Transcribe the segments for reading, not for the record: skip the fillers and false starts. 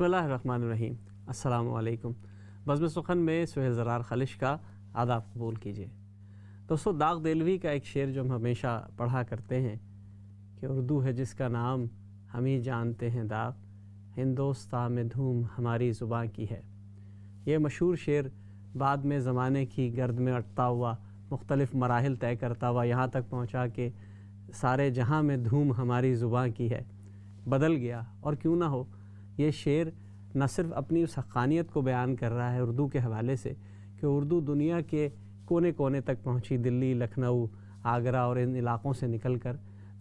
اللہ الرحمن الرحیم۔ السلام علیکم۔ بزم سخن میں سہیل زرار خلش کا آداب قبول کیجیے۔ دوستو، داغ دہلوی کا ایک شعر جو ہم ہمیشہ پڑھا کرتے ہیں کہ اردو ہے جس کا نام ہم ہی جانتے ہیں داغ، ہندوستان میں دھوم ہماری زباں کی ہے۔ یہ مشہور شعر بعد میں زمانے کی گرد میں اٹتا ہوا، مختلف مراحل طے کرتا ہوا یہاں تک پہنچا کہ سارے جہاں میں دھوم ہماری زباں کی ہے بدل گیا۔ اور کیوں نہ ہو، یہ شعر نہ صرف اپنی اس حقانیت کو بیان کر رہا ہے اردو کے حوالے سے کہ اردو دنیا کے کونے کونے تک پہنچی، دلی، لکھنؤ، آگرہ اور ان علاقوں سے نکل کر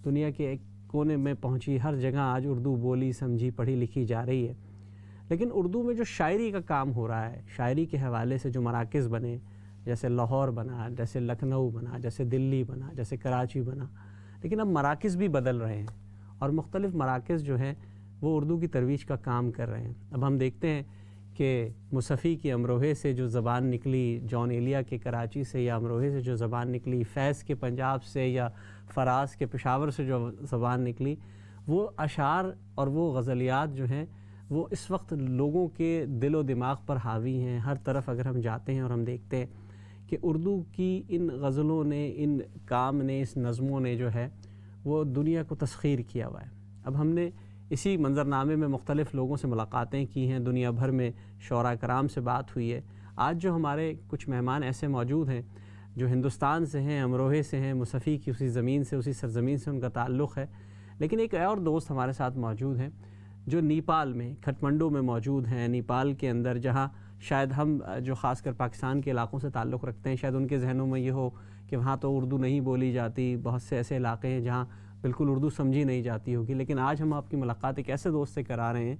دنیا کے ایک کونے میں پہنچی، ہر جگہ آج اردو بولی، سمجھی، پڑھی لکھی جا رہی ہے۔ لیکن اردو میں جو شاعری کا کام ہو رہا ہے، شاعری کے حوالے سے جو مراکز بنے، جیسے لاہور بنا، جیسے لکھنؤ بنا، جیسے دلی بنا، جیسے کراچی بنا، لیکن اب مراکز بھی بدل رہے ہیں اور مختلف مراکز جو ہیں وہ اردو کی ترویج کا کام کر رہے ہیں۔ اب ہم دیکھتے ہیں کہ مصطفی کی امروہے سے جو زبان نکلی، جون ایلیا کے کراچی سے یا امروہے سے جو زبان نکلی، فیض کے پنجاب سے یا فراز کے پشاور سے جو زبان نکلی، وہ اشعار اور وہ غزلیات جو ہیں وہ اس وقت لوگوں کے دل و دماغ پر حاوی ہیں۔ ہر طرف اگر ہم جاتے ہیں اور ہم دیکھتے ہیں کہ اردو کی ان غزلوں نے، ان کام نے، اس نظموں نے جو ہے وہ دنیا کو تسخیر کیا ہوا ہے۔ اب ہم نے اسی منظرنامے میں مختلف لوگوں سے ملاقاتیں کی ہیں، دنیا بھر میں شعراء کرام سے بات ہوئی ہے۔ آج جو ہمارے کچھ مہمان ایسے موجود ہیں جو ہندوستان سے ہیں، امروہے سے ہیں، مصطفی کی اسی زمین سے، اسی سرزمین سے ان کا تعلق ہے، لیکن ایک اور دوست ہمارے ساتھ موجود ہیں جو نیپال میں، کھٹمنڈو میں موجود ہیں۔ نیپال کے اندر جہاں شاید ہم جو خاص کر پاکستان کے علاقوں سے تعلق رکھتے ہیں، شاید ان کے ذہنوں میں یہ ہو کہ وہاں تو اردو نہیں بولی جاتی، بہت سے ایسے علاقے ہیں جہاں بالکل اردو سمجھی نہیں جاتی ہوگی۔ لیکن آج ہم آپ کی ملاقات ایک ایسے دوست سے کرا رہے ہیں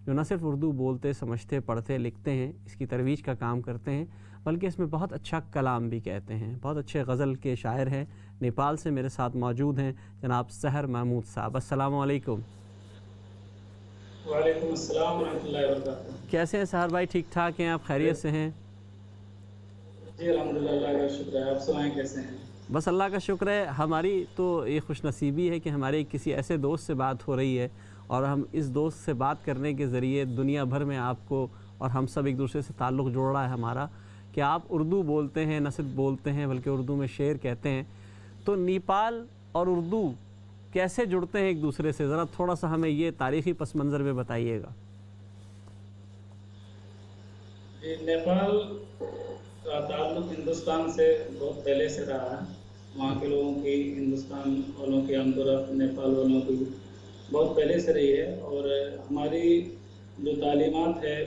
جو نہ صرف اردو بولتے، سمجھتے، پڑھتے، لکھتے ہیں، اس کی ترویج کا کام کرتے ہیں، بلکہ اس میں بہت اچھا کلام بھی کہتے ہیں، بہت اچھے غزل کے شاعر ہیں۔ نیپال سے میرے ساتھ موجود ہیں جناب سحر محمود صاحب۔ السلام علیکم۔ وعلیکم السلام ورحمۃ اللہ وبرکاتہ۔ کیسے ہیں سحر بھائی؟ ٹھیک ٹھاک ہیں آپ؟ خیریت سے ہیں؟ جی الحمدللہ، اللہ کا شکر ہے۔ آپ سنائیں کیسے ہیں؟ بس اللہ کا شکر ہے۔ ہماری تو یہ خوش نصیبی ہے کہ ہمارے کسی ایسے دوست سے بات ہو رہی ہے اور ہم اس دوست سے بات کرنے کے ذریعے دنیا بھر میں آپ کو اور ہم سب ایک دوسرے سے تعلق جوڑ رہا ہے ہمارا کہ آپ اردو بولتے ہیں، نہ صرف بولتے ہیں بلکہ اردو میں شعر کہتے ہیں۔ تو نیپال اور اردو کیسے جڑتے ہیں ایک دوسرے سے؟ ذرا تھوڑا سا ہمیں یہ تاریخی پس منظر میں بتائیے گا۔ جی، نیپال کا تعلق ہندوستان سے بہت پہلے سے رہا ہے۔ وہاں کے لوگوں کی، ہندوستان والوں کی آمد و رفت نیپال والوں کی بہت پہلے سے رہی ہے، اور ہماری جو تعلیمات ہے،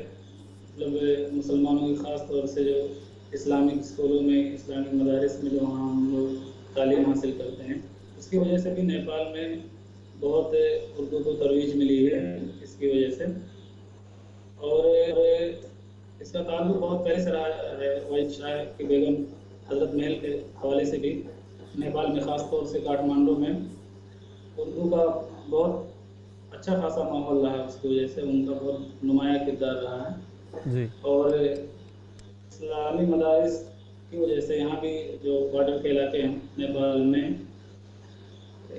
مطلب مسلمانوں کی خاص طور سے جو اسلامک اسکولوں میں، اسلامک مدارس میں جو وہاں ہم لوگ تعلیم حاصل کرتے ہیں، اس کی وجہ سے بھی نیپال میں بہت اردو کو ترویج ملی ہے اس کی وجہ سے۔ اور اس کا تعلق بہت پہلے سے رہا ہے، واحد شاہ کی بیگم حضرت محل کے حوالے سے بھی نیپال میں، خاص طور سے کاٹھمانڈو میں اردو کا بہت اچھا خاصا ماحول رہا ہے۔ اس کی وجہ سے ان کا بہت نمایاں کردار رہا ہے جی۔ اور اسلامی مدارس کی وجہ سے یہاں بھی جو بارڈر کے علاقے ہیں نیپال میں،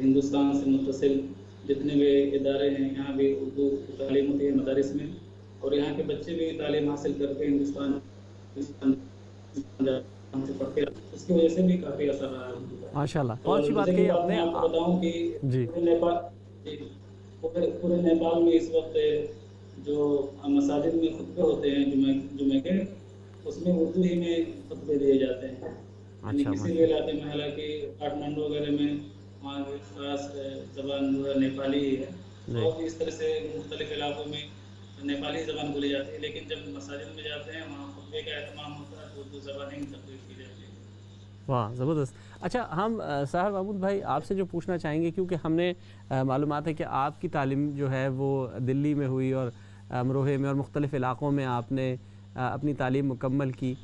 ہندوستان سے متصل جتنے بھی ادارے ہیں، یہاں بھی اردو کی تعلیم ہوتی ہے مدارس میں، اور یہاں کے بچے بھی تعلیم حاصل کر کے ہندوستان سے پڑھتے ہیں۔ اس کی وجہ سے بھی کافی اثر رہا ہے اردو کا۔ ماشاء اللہ، بہت اور اچھی بات دوسری کہی بات آپ میں نے۔ آپ کو بتاؤں کہ جی پورے نیپال میں اس وقت جو مساجد میں خطبے ہوتے ہیں جمعے کے، اس میں اردو ہی میں خطبے دیے جاتے ہیں۔ یعنی اچھا، کسی بھی علاقے میں، حالانکہ کاٹھمانڈو وغیرہ میں وہاں کی خاص زبان جو ہے نیپالی ہی ہے، اور اس طرح سے مختلف علاقوں میں نیپالی زبان بولی جاتی ہے، لیکن جب مساجد میں جاتے ہیں وہاں خطبے کا اہتمام ہوتا ہے تو اردو زبان ہی تقریر کی جاتی ہے۔ واہ، زبردست۔ اچھا، ہم سحر محمود بھائی آپ سے جو پوچھنا چاہیں گے، کیونکہ ہم نے معلومات ہے کہ آپ کی تعلیم جو ہے وہ دلی میں ہوئی اور امروہے میں اور مختلف علاقوں میں آپ نے اپنی تعلیم مکمل کی،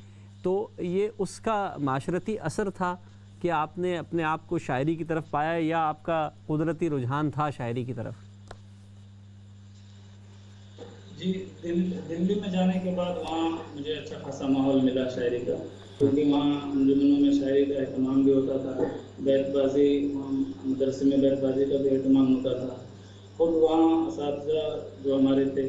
تو یہ اس کا معاشرتی اثر تھا کہ آپ نے اپنے آپ کو شاعری کی طرف پایا، یا آپ کا قدرتی رجحان تھا شاعری کی طرف؟ جی، دلی میں جانے کے بعد وہاں مجھے اچھا خاصا ماحول ملا شاعری کا، کیونکہ وہاں انجمنوں میں شاعری کا اہتمام بھی ہوتا تھا، بیت بازی، مدرسے میں بیت بازی کا بھی اہتمام ہوتا تھا۔ خود وہاں اساتذہ جو ہمارے تھے،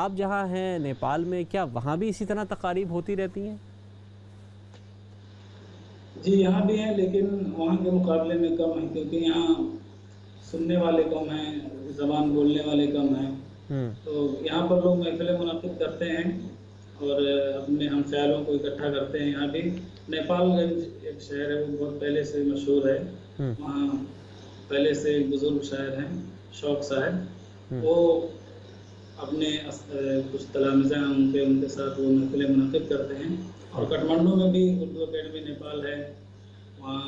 آپ جہاں ہیں نیپال میں، کیا وہاں بھی اسی طرح تقاریب ہوتی رہتی ہیں؟ جی یہاں بھی ہیں، لیکن وہاں کے مقابلے میں کم ہیں، کیونکہ یہاں سننے والے کم ہیں، زبان بولنے والے کم ہیں۔ تو یہاں پر لوگ محفلیں منعقد کرتے ہیں اور اپنے ہم خیالوں کو اکٹھا کرتے ہیں۔ یہاں بھی نیپال گنج ایک شہر ہے، وہ بہت پہلے سے مشہور ہے۔ وہاں پہلے سے ایک بزرگ شاعر ہیں شوق صاحب، وہ اپنے کچھ تلامذہ ہیں ان کے ساتھ وہ محفلیں منعقد کرتے ہیں۔ اور کٹمنڈو میں بھی اردو اکیڈمی نیپال ہے، وہاں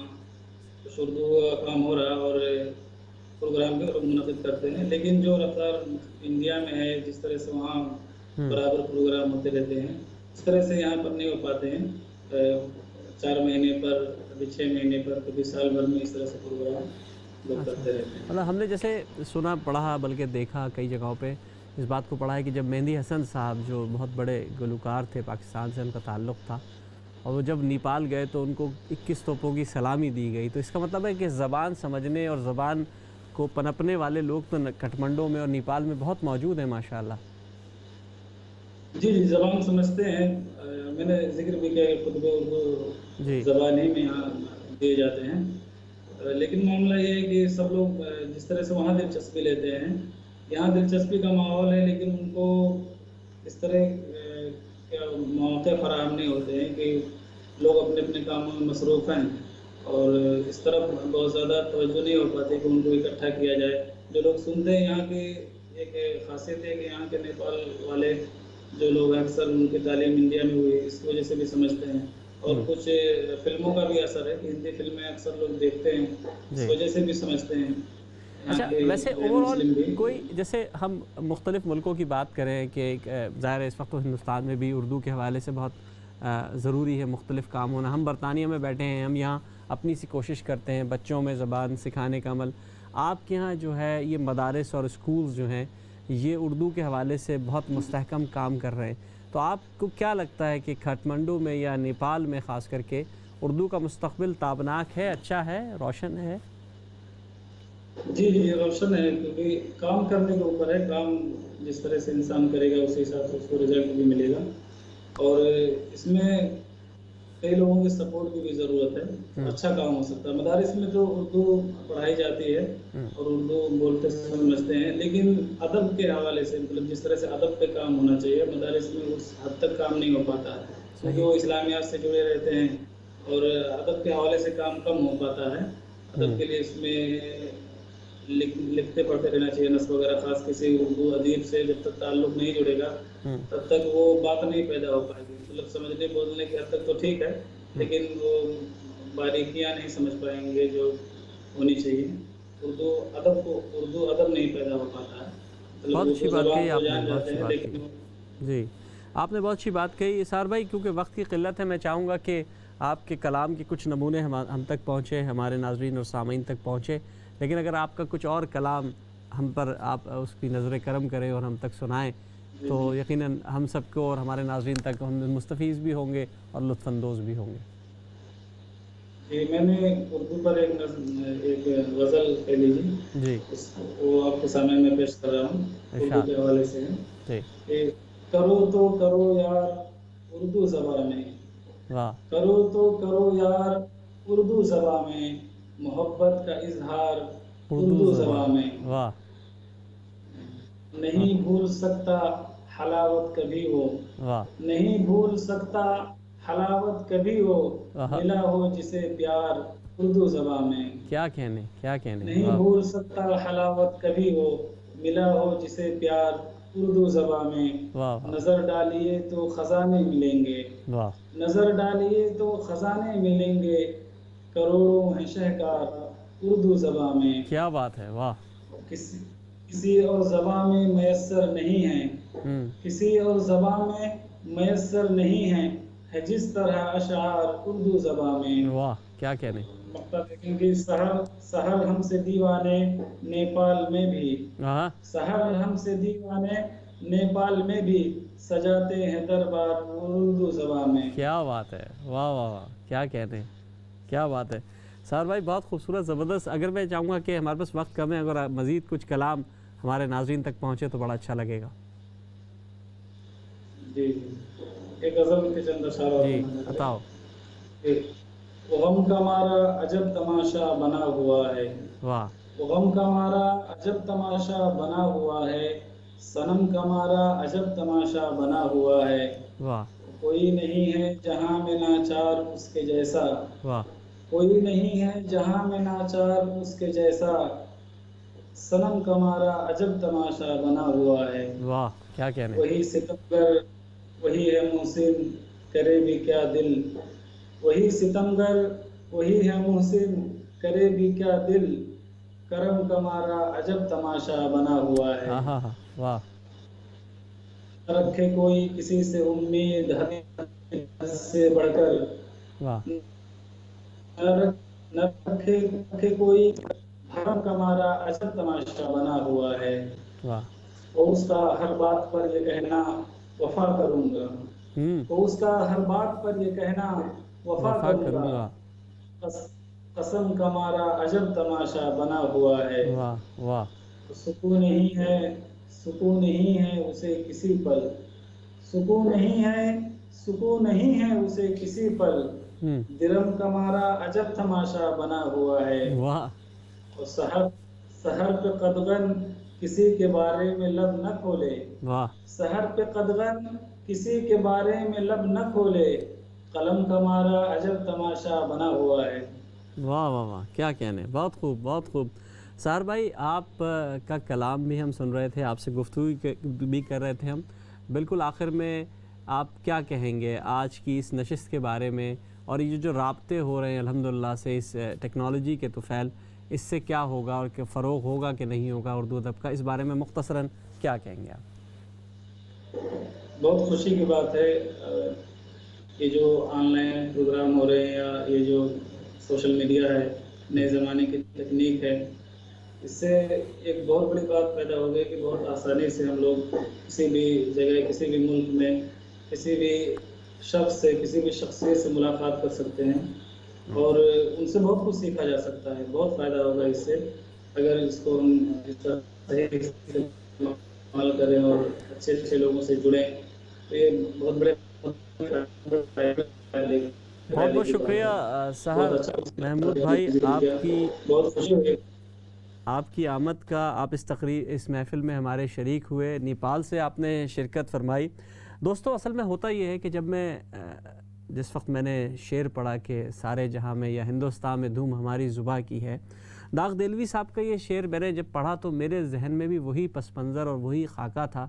کچھ اردو کا کام ہو رہا اور پروگرام بھی لوگ منعقد کرتے ہیں۔ لیکن جو رفتار انڈیا میں ہے، جس طرح سے وہاں برابر پروگرام ہوتے رہتے ہیں، اس طرح سے یہاں پر نہیں ہو پاتے ہیں۔ 4 مہینے پر، کبھی 6 مہینے پر، کبھی سال بھر میں اس طرح سے پروگرام لوگ کرتے رہتے ہیں۔ مطلب ہم نے جیسے سنا، پڑھا، بلکہ دیکھا کئی جگہوں پہ اس بات کو پڑھا ہے کہ جب مہندی حسن صاحب جو بہت بڑے گلوکار تھے، پاکستان سے ان کا تعلق تھا، اور وہ جب نیپال گئے تو ان کو 21 توپوں کی سلامی دی گئی۔ تو اس کا مطلب ہے کہ زبان سمجھنے اور زبان کو پنپنے والے لوگ تو کٹمنڈو میں اور نیپال میں بہت موجود ہیں ماشاءاللہ۔ جی زبان سمجھتے ہیں، میں نے ذکر بھی کیا کہ خطبے اردو زبان ہی میں یہاں دیے جاتے ہیں۔ لیکن معاملہ یہ ہے کہ سب لوگ جس طرح سے وہاں دلچسپی لیتے ہیں، یہاں دلچسپی کا ماحول ہے، لیکن ان کو اس طرح مواقع فراہم نہیں ہوتے ہیں کہ لوگ اپنے اپنے کاموں میں مصروف ہیں، اور اس طرف بہت زیادہ توجہ نہیں ہو پاتی کہ ان کو اکٹھا کیا جائے۔ جو لوگ سنتے ہیں، یہاں کی ایک خاصیت ہے کہ یہاں کے نیپال والے جو لوگ اکثر ان کی تعلیم انڈیا میں ہوئی، اس وجہ سے بھی سمجھتے ہیں، اور کچھ فلموں کا بھی اثر ہے کہ ہندی فلمیں اکثر لوگ دیکھتے ہیں، اس وجہ سے بھی سمجھتے ہیں۔ اچھا، ویسے اوورآل کوئی، جیسے ہم مختلف ملکوں کی بات کریں کہ ظاہر ہے اس وقت تو ہندوستان میں بھی اردو کے حوالے سے بہت ضروری ہے مختلف کام ہونا۔ ہم برطانیہ میں بیٹھے ہیں، ہم یہاں اپنی سی کوشش کرتے ہیں بچوں میں زبان سکھانے کا عمل۔ آپ کے ہاں جو ہے یہ مدارس اور اسکولز جو ہیں یہ اردو کے حوالے سے بہت مستحکم کام کر رہے ہیں، تو آپ کو کیا لگتا ہے کہ کھٹمنڈو میں یا نیپال میں خاص کر کے اردو کا مستقبل تابناک ہے، اچھا ہے، روشن ہے؟ جی روشن ہے، کیونکہ کام کرنے کے اوپر ہے، کام جس طرح سے انسان کرے گا اسی حساب سے اس کو رزلٹ بھی ملے گا، اور اس میں کئی لوگوں کی سپورٹ کی بھی ضرورت ہے، اچھا کام ہو سکتا ہے۔ مدارس میں تو اردو پڑھائی جاتی ہے اور اردو بولتے سمجھتے ہیں، لیکن ادب کے حوالے سے، مطلب جس طرح سے ادب پہ کام ہونا چاہیے، مدارس میں اس حد تک کام نہیں ہو پاتا ہے، کیونکہ وہ اسلامیات سے جڑے رہتے ہیں اور ادب کے حوالے سے کام کم ہو پاتا ہے۔ ادب کے لیے اس میں لکھتے پڑھتے رہنا چاہیے، نثر وغیرہ، خاص کسی اردو ادیب سے جب تک تعلق نہیں جڑے گا تب تک وہ بات نہیں پیدا ہو پائے گی۔ مطلب سمجھنے بولنے کی حد تک تو ٹھیک ہے، لیکن وہ باریکیاں نہیں سمجھ پائیں گے جو ہونی چاہیے۔ اردو ادب نہیں پیدا ہو پاتا ہے، بہت اچھی بات کہی آپ نے، بہت اچھی بات لیکن کہی جی، آپ نے بہت اچھی بات کہی اسار بھائی۔ کیونکہ وقت کی قلت ہے، میں چاہوں گا کہ آپ کے کلام کے کچھ نمونے ہم تک پہنچے، ہمارے ناظرین اور سامعین تک پہنچے، لیکن اگر آپ کا کچھ اور کلام ہم پر آپ اس کی نظر کرم کریں اور ہم تک سنائیں تو یقیناً ہم سب کو اور ہمارے ناظرین تک ہم مستفیض بھی ہوں گے اور لطف اندوز بھی ہوں گے۔ جی میں نے اردو پر ایک غزل کہہ لیجیے جی، وہ آپ کے سامنے میں پیش کر رہا ہوں، اردو کے حوالے سے ہے جی، کہ کرو تو کرو یار اردو زبان میں، واہ، کرو تو کرو یار اردو زبان میں، محبت کا اظہار اردو زبان میں، واہ، نہیں بھول سکتا حلاوت کبھی ہو، واہ، نہیں بھول سکتا حلاوت کبھی ہو، ملا ہو جسے پیار اردو زبان میں، کیا کہنے، کیا کہنے، نہیں بھول سکتا حلاوت کبھی ہو، ملا ہو جسے پیار اردو زبان میں، واہ، نظر ڈالیے تو خزانے ملیں گے، واہ، نظر ڈالیے تو خزانے ملیں گے، کروڑوں ہیں شہکار اردو زبان میں، کیا بات ہے، واہ، کسی اور زبان میں میسر نہیں ہیں، کسی اور زبان میں میسر نہیں ہیں، ہے جس طرح اشعار اردو زبان میں، واہ، کیا کہنے، مقصد ہے کیونکہ سحر ہم سے دیوانے نیپال میں بھی، سحر ہم سے دیوانے نیپال میں بھی، سجاتے ہیں دربار اردو زبان میں۔ کیا بات ہے، واہ واہ واہ، کیا کہتے ہیں، کیا بات ہے سار بھائی، بہت خوبصورت، زبردست۔ اگر میں چاہوں گا کہ ہمارے پاس وقت کم ہے، اگر مزید کچھ کلام ہمارے ناظرین تک پہنچے تو بڑا اچھا لگے گا۔ جی جی ایک غزل کے چند اشعار اور جی سنانا چاہتے بتاؤ. ہیں. غم کا مارا عجب تماشا بنا ہوا ہے، واہ. غم کا مارا عجب تماشا بنا ہوا ہے، صنم کا مارا عجب تماشا بنا ہوا ہے، واہ. کوئی نہیں ہے جہاں میں ناچار اس کے جیسا، واہ. کوئی نہیں ہے جہاں میں ناچار اس کے جیسا، صنم کا مارا عجب تماشا بنا ہوا ہے. واہ کیا کہنے. وہی ستمگر وہی ہے محسن کرے بھی کیا دل، وہی ستمگر وہی ہے محسن کرے بھی کیا دل، کرم کا مارا عجب تماشا بنا ہوا ہے. ہاں ہاں ہاں. واہ. نہ رکھے کوئی کسی سے امید حد سے بڑھ کر، واہ. نہ رکھے کوئی، دھرم کا مارا عجب تماشا بنا ہوا ہے. واہ. اور اس کا ہر بات پر یہ کہنا وفا کروں گا، تو اس کا ہر بات پر یہ کہنا وفا وفا کروں گا، کروں گا. قسم کا مارا عجب تماشا بنا ہوا ہے. واہ واہ. سکون نہیں ہے، سکون نہیں ہے اسے کسی پل، سکون نہیں ہے، سکون نہیں ہے اسے کسی پل، درم کا مارا عجب تماشا بنا ہوا ہے. واہ. اور سحر پہ قدغن کسی کے بارے میں لب نہ کھولے، واہ. سحر پہ قدغن کسی کے بارے میں لب نہ کھولے، قلم کا مارا عجب تماشا بنا ہوا ہے. واہ واہ واہ کیا کہنے. بہت خوب بہت خوب. سار بھائی آپ کا کلام بھی ہم سن رہے تھے، آپ سے گفتگو بھی کر رہے تھے ہم. بالکل آخر میں آپ کیا کہیں گے آج کی اس نشست کے بارے میں، اور یہ جو رابطے ہو رہے ہیں الحمدللہ سے اس ٹیکنالوجی کے طفیل، اس سے کیا ہوگا اور کہ فروغ ہوگا کہ نہیں ہوگا اردو ادب کا، اس بارے میں مختصراً کیا کہیں گے آپ؟ بہت خوشی کی بات ہے یہ جو آن لائن پروگرام ہو رہے ہیں یا یہ جو سوشل میڈیا ہے، نئے زمانے کی تکنیک ہے، اس سے ایک بہت بڑی بات پیدا ہو گئی کہ بہت آسانی سے ہم لوگ کسی بھی جگہ، کسی بھی ملک میں، کسی بھی شخص سے، کسی بھی شخصیت سے ملاقات کر سکتے ہیں، اور ان سے بہت کچھ سیکھا جا سکتا ہے. بہت فائدہ ہوگا اس سے اگر اس کو ہم اس طرح صحیح استعمال کریں اور اچھے اچھے لوگوں سے جڑیں تو یہ بہت بڑے بہت بہت کی بات شکریہ ہے. سحر بہت اچھا محمود بھائی، آپ کیا، کی بہت خوشی ہوئی. آپ کی آمد کا، آپ اس محفل میں ہمارے شریک ہوئے، نیپال سے آپ نے شرکت فرمائی. دوستو اصل میں ہوتا یہ ہے کہ جب میں جس وقت میں نے شعر پڑھا کہ سارے جہاں میں یا ہندوستان میں دھوم ہماری زباں کی ہے، داغ دہلوی صاحب کا یہ شعر میں نے جب پڑھا تو میرے ذہن میں بھی وہی پس منظر اور وہی خاکہ تھا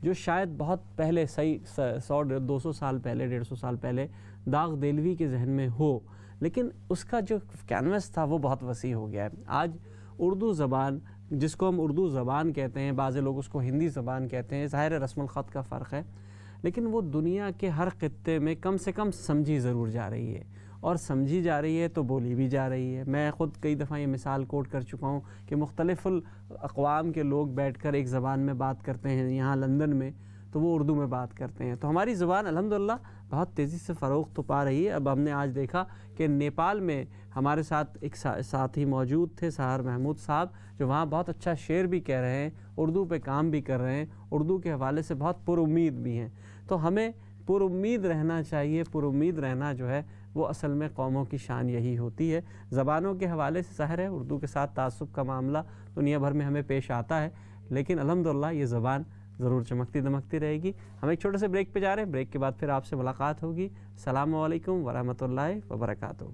جو شاید بہت پہلے، 100-200 سال پہلے، 150 سال پہلے داغ دہلوی کے ذہن میں ہو، لیکن اس کا جو کینوس تھا وہ بہت وسیع ہو گیا ہے. آج اردو زبان، جس کو ہم اردو زبان کہتے ہیں، بعض لوگ اس کو ہندی زبان کہتے ہیں، ظاہر رسم الخط کا فرق ہے، لیکن وہ دنیا کے ہر خطے میں کم سے کم سمجھی ضرور جا رہی ہے، اور سمجھی جا رہی ہے تو بولی بھی جا رہی ہے. میں خود کئی دفعہ یہ مثال کوٹ کر چکا ہوں کہ مختلف الاقوام کے لوگ بیٹھ کر ایک زبان میں بات کرتے ہیں یہاں لندن میں، تو وہ اردو میں بات کرتے ہیں. تو ہماری زبان الحمدللہ بہت تیزی سے فروغ تو پا رہی ہے. اب ہم نے آج دیکھا کہ نیپال میں ہمارے ساتھ ایک ساتھی موجود تھے، سحر محمود صاحب، جو وہاں بہت اچھا شعر بھی کہہ رہے ہیں، اردو پہ کام بھی کر رہے ہیں، اردو کے حوالے سے بہت پر امید بھی ہیں. تو ہمیں پر امید رہنا چاہیے. پر امید رہنا جو ہے وہ اصل میں قوموں کی شان یہی ہوتی ہے. زبانوں کے حوالے سے ظاہر ہے اردو کے ساتھ تعصب کا معاملہ دنیا بھر میں ہمیں پیش آتا ہے، لیکن الحمدللہ یہ زبان ضرور چمکتی دمکتی رہے گی. ہم ایک چھوٹے سے بریک پہ جا رہے ہیں، بریک کے بعد پھر آپ سے ملاقات ہوگی. السلام علیکم ورحمۃ اللہ وبرکاتہ.